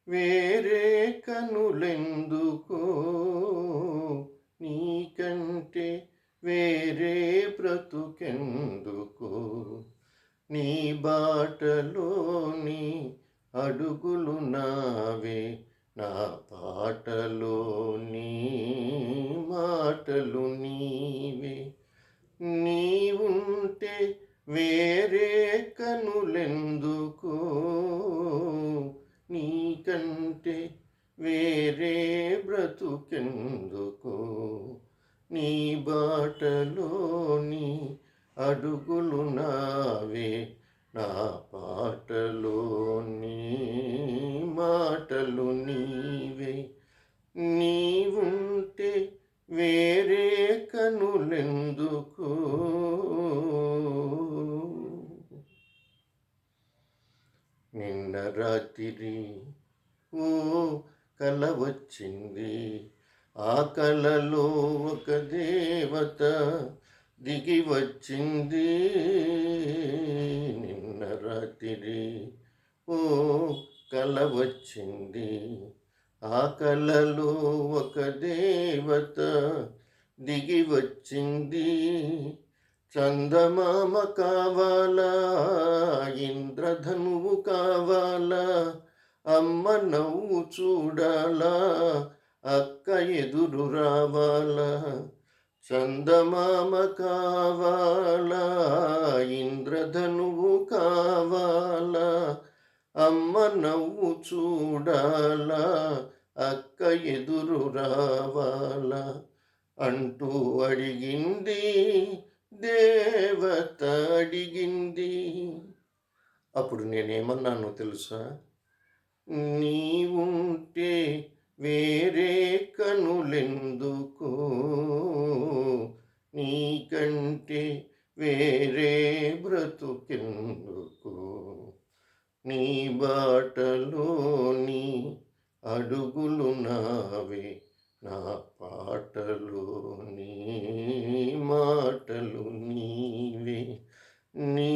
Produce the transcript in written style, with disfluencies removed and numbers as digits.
వేరే కనులెందుకో నీకంటే వేరే బ్రతుకెందుకో నీ బాటలోని అడుగులు నావే నా పాటలోని మాటలు నీవే నీవుంటే వేరే కనులెందుకో నీకంటే వేరే బ్రతుకెందుకో నీ బాటలోని అడుగులు నావే నా పాటలోని మాటలు నీవే నీవుంటే వేరే కనులెందుకు నిన్న రాత్రి ఓ కల వచ్చింది ఆ కలలో ఒక దేవత దిగి వచ్చింది నిన్న రాత్రి ఓ కల వచ్చింది ఆ కలలో ఒక దేవత దిగి వచ్చింది చందమామ కావాలా ఇంద్రధనువు కావాలా అమ్మ నవ్వు చూడాలా అక్క ఎదురు రావాలా చందమామ కావాలా ఇంద్రధనువు కావాలా అమ్మ నవ్వు చూడాలా అక్క ఎదురు రావాలా అంటూ అడిగింది దేవత అడిగింది. అప్పుడు నేనేమన్నానో తెలుసా? నీవుంటే వేరే కనులెందుకో నీకంటే వేరే బ్రతుకెందుకో నీ బాటలోని అడుగులు నావే నా పాటలోని మాటలు నీవే నీ